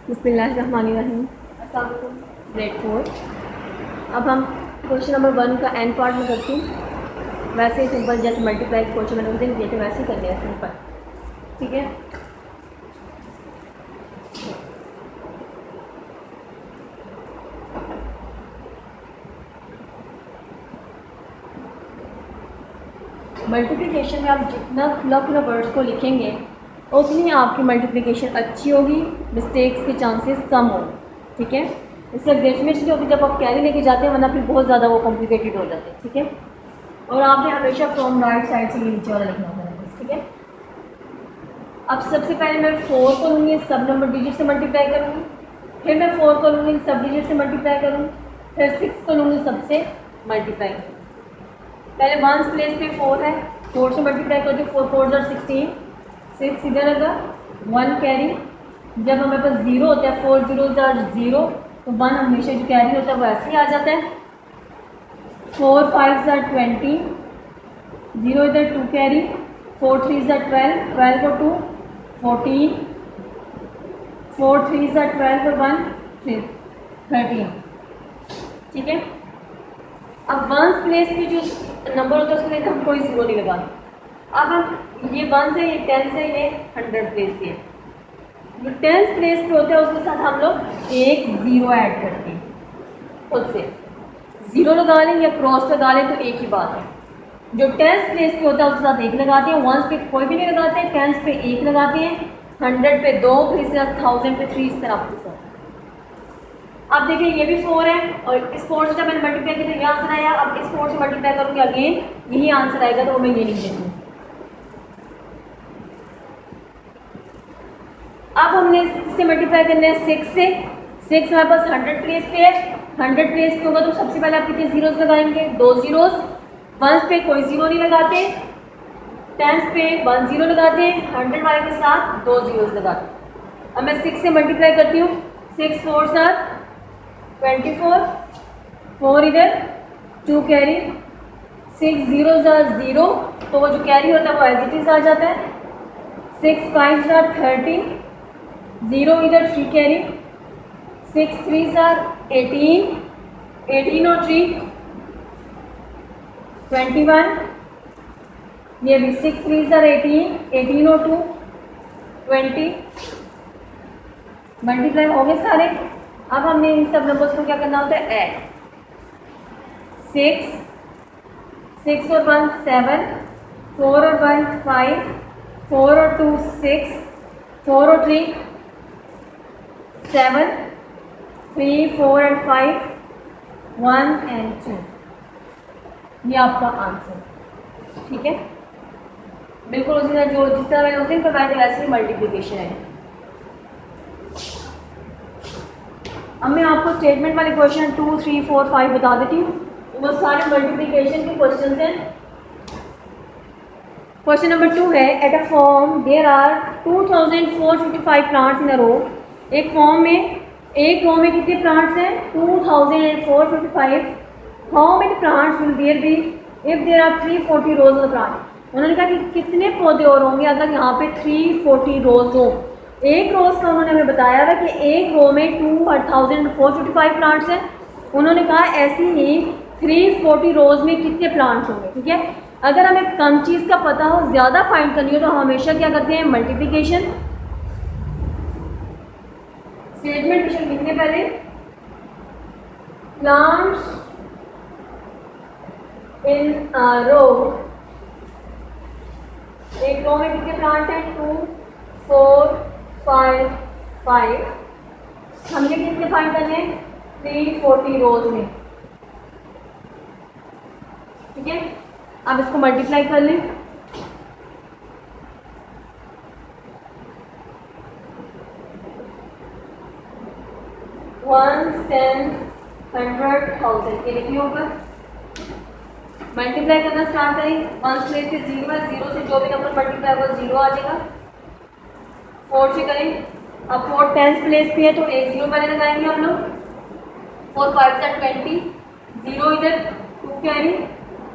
बिस्मिल्लाहिर्रहमानिर्रहीम। अस्सलाम वालेकुम। ग्रेड 4। अब हम क्वेश्चन नंबर 1 का एंड पार्ट में करती हूँ। वैसे ही सिंपल जैसे मल्टीप्लाई क्वेश्चन मैंने उस दिन किए थे वैसे ही करने हैं सिंपल, ठीक है। मल्टीप्लिकेशन में आप जितना खुला खुला वर्ड्स को लिखेंगे उतनी आपकी मल्टीप्लिकेशन अच्छी होगी, मिस्टेक्स के चांसेस कम होंगे, ठीक है। इससे डेफिनेशन जो होती है जब आप कैरी लेके जाते हैं वरना फिर बहुत ज़्यादा वो कॉम्प्लिकेटेड हो जाते हैं, ठीक है। और आपने हमेशा फ्रॉम राइट साइड से ये नीचे वाला लिखना होता है, ठीक है। अब सबसे पहले मैं 4 को लूँगी, सब नंबर डिजिट से मल्टीप्लाई करूँगी, फिर मैं 4 को लूँगी, सब डिजिट से मल्टीप्लाई करूँगी, फिर 6 को लूँगी, सबसे मल्टीप्लाई करूँगी। पहले वंस प्लेस पे 4 है, 4 से मल्टीप्लाई करती हूँ, 4 4 16, 6 इधर लगा, 1 कैरी। जब हमारे पास 0 होता है 4 0 0 तो 1 हमेशा जो कैरी होता है वो ऐसे ही आ जाता है। 4 5 20, 0 इधर 2 कैरी, 4 3 12, 12 को 2 14, 4 3 12 को 1 फिर 13, ठीक है। अब वंस प्लेस पे जो नंबर होता है उसके लिए हम कोई जीरो नहीं लगाते। अब हम ये 1 से ये 10 से ये 100 प्लेस पे है, जो 10 प्लेस पे होता है उसके साथ हम लोग एक ज़ीरो ऐड करते हैं। खुद से ज़ीरो लगा लें या क्रॉस लगा लें तो एक ही बात है। जो 10 प्लेस पे होता है उसके साथ एक लगाते हैं, वंस पे कोई भी नहीं लगाते हैं, 10 पे एक लगाते हैं, 100 पे 2, फिर इसके साथ 1000 पे 3, इस तरह आपके साथ। अब देखिए ये भी 4 है और इस 4 से जब मैंने मल्टीप्लाई किया तो ये आंसर आया। अब इस 4 से मल्टीप्लाई करूँगी अगेन यही आंसर आएगा, तो मैं ये लिख देती हूँ। अब हमने इससे मल्टीप्लाई करना है 6 से। 6 हमारे पास 100 प्लेस पे है, 100 प्लेस पे होगा तो सबसे पहले आप कितने जीरोस लगाएंगे, 2 जीरोस। वंस पे कोई जीरो नहीं लगाते, 10 पे 1 जीरो लगाते हैं, 100 वाले के साथ 2 जीरोस लगाते हैं। अब मैं 6 से मल्टीप्लाई करती हूँ, 6 4 24, 4 इधर 2 कैरी, 6 0 0 तो वो जो कैरी होता है वो एज इट इज आ जाता है। 6 5 13, 0 इधर 3 कैरी, 6 3 18, 18 और 3 21, ये भी 6 3 18, 18 और 2 20। मल्टीप्लाई हो गए सारे। अब हमने इन सब नंबर्स को क्या करना होता है, ऐड। 6 और 1 7, 4 और 1 5, 4 और 2 6, 4 और 3 7, 3 4 and 5, 1 and 2। ये आपका आंसर, ठीक है। बिल्कुल उसी तरह जो जिस तरह मैंने उस दिन करवाया था वैसे ही मल्टीप्लिकेशन है। अब मैं आपको स्टेटमेंट वाले क्वेश्चन 2 3 4 5 बता देती हूँ। वो सारे मल्टीप्लिकेशन के क्वेश्चन हैं। क्वेश्चन नंबर 2 है, at a farm there are 2455 plants in a row. एक फॉर्म में एक रो में कितने प्लांट्स हैं, 2455। How many plants will there be if there are 340 rows of plant. उन्होंने कहा कि कितने पौधे और होंगे अगर यहाँ पे 340 रोज हो। एक रोज का उन्होंने हमें बताया था कि एक रो में 2455 प्लांट्स हैं। उन्होंने कहा ऐसे ही 340 रोज में कितने प्लांट्स होंगे, ठीक है। अगर हमें कम चीज़ का पता हो, ज़्यादा फाइंड करनी हो तो हम हमेशा क्या करते हैं, मल्टीप्लिकेशन। स्टेटमेंट लिखने पहले, प्लांट्स इन अ रो। एक रो में कितने प्लांट हैं, 2 4 5 5। हमने कितने फाइंड करने हैं, 340 रोज में, ठीक है। अब इसको मल्टीप्लाई कर लें। वन 10 100 1000 के लिखिए ऊपर। मल्टीप्लाई करना स्टार्ट करें। 1 प्लेस पे 0 है, 0 से जो भी नंबर मल्टीप्लाई होगा 0 आ जाएगा। 4 से करें। अब 4 10 प्लेस पे है तो एक 0 पहले लगाएंगे हम लोग। 4 5 20, 0 इधर 2 कैरी,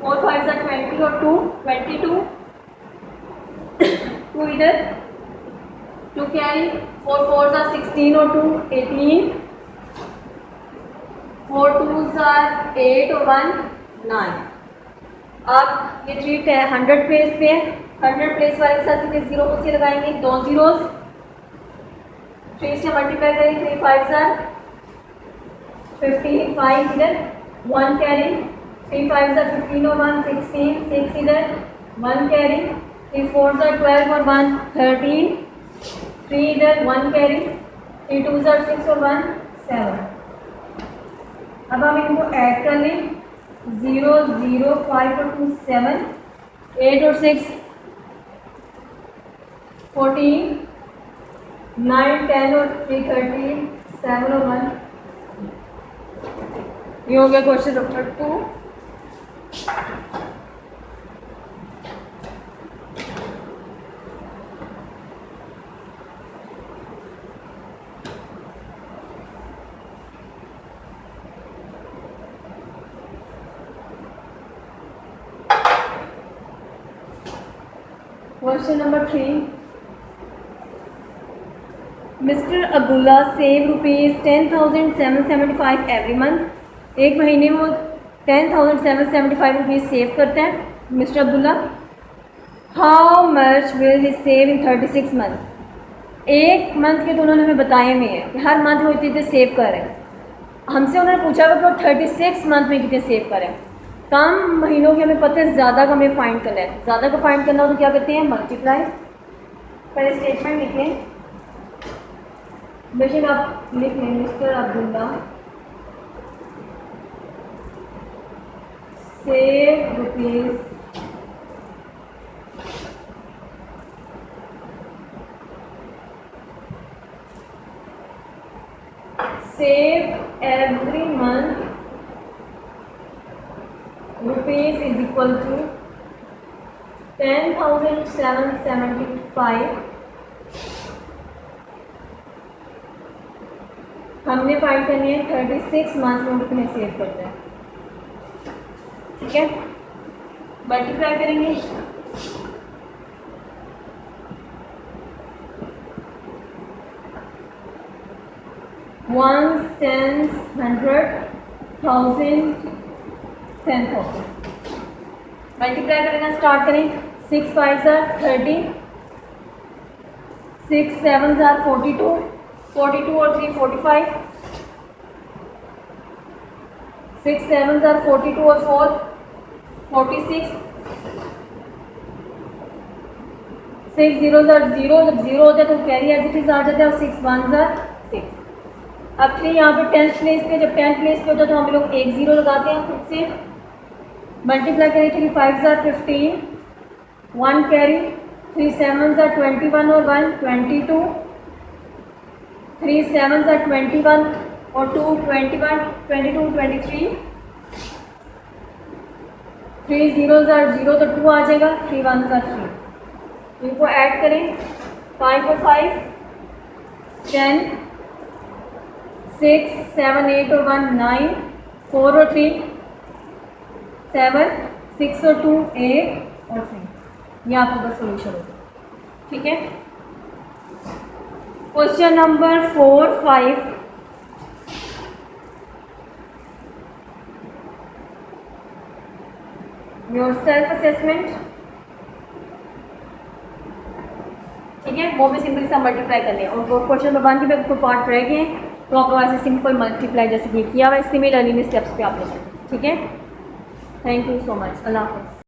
4 5 20 और 2 22, 2 इधर 2 कैरी, 4 4s are 16 और 2 18, 4 2s are 8 और 1 9। अब ये 3 100 प्लेस पे है, 100 प्लेस वाले के साथ कितने जीरो को से लगाएंगे, 2 जीरोस, 3 से मल्टीप्लाई करेंगे, 3 5s are 15, 5 इधर, 1 कैरी, 3 5s are 15 और 1 16, 6 इधर, 1 कैरी, 3 4s are 12 और 1 13, 3 इधर, 1 कैरी, 3 2s are 6 और 1 7। अब हम इनको ऐड कर लें, 0 0 5 और 2 7, 8 और 6 14, 9 10 और 3 13, 7 और 1। ये हो गया question number 2। Question number 3. Mr. Abdullah save rupees 10,775 every month। एक महीने में वो 10,775 रुपीज़ सेव करते हैं mister Abdullah. How much will he save in 36 month. एक मंथ के तो उन्होंने हमें बताए हुए हैं कि हर मंथ वो इतने सेव कर रहे हैं। हमसे उन्होंने पूछा हुआ कि वो 36 मंथ में कितने सेव करें। कम महीनों के हमें पता है, ज़्यादा का हमें फाइंड करना है। ज़्यादा का फाइंड करना हो तो क्या करते हैं, मल्टीप्लाई। पहले स्टेटमेंट लिख लें, बेशक आप लिख लें, mister Abdullah save rupees save every month rupees is equal to 10,775। हमने फाइंड करनी है 36 मंथ में कितने सेव करते हैं। ठीक है, मल्टीप्लाई करेंगे, वंस, टेंस, 100, 1000, 10,000। मल्टीप्लाई करना स्टार्ट करें। 6 5s are 30, 6 7s are 42, 42 और 3 45, 6 7s are 42 और 4 46, 6 zeros are 0, जब 0 होता है तो कैरी एज इट इज आ जाता है, और 6 1s are 6। अब 3 यहाँ पे 10th प्लेस पे, जब 10th प्लेस पे होता है तो हम लोग 1 0 लगाते हैं खुद से। मल्टीप्लाई करें, 3 5s are 15, 1 carry, 3 7s are 21 और 1 22, 3 7s are 21 और 2 21 22 23, 3 zeros are 0 तो 2 आ जाएगा, 3 1s are 3। इनको ऐड करें, 5 और 5 10, 6 7 8 और 1 9, 4 और 3 7, 6 और 2 8 और 3। ये आपका सोल्यूशन होगा। ठीक है, question number 4 5। Your self assessment. ठीक है, वो भी सिंपल सा मल्टीप्लाई कर लें, और क्वेश्चन नंबर 1 के भी कोई पार्ट रह गए तो आपको वैसे सिंपल मल्टीप्लाई जैसे कि किया हुआ है, सिमिलरली स्टेप्स पे आप लेंगे। ठीक है, थैंक यू सो मच, अल्लाह हाफ़िज़।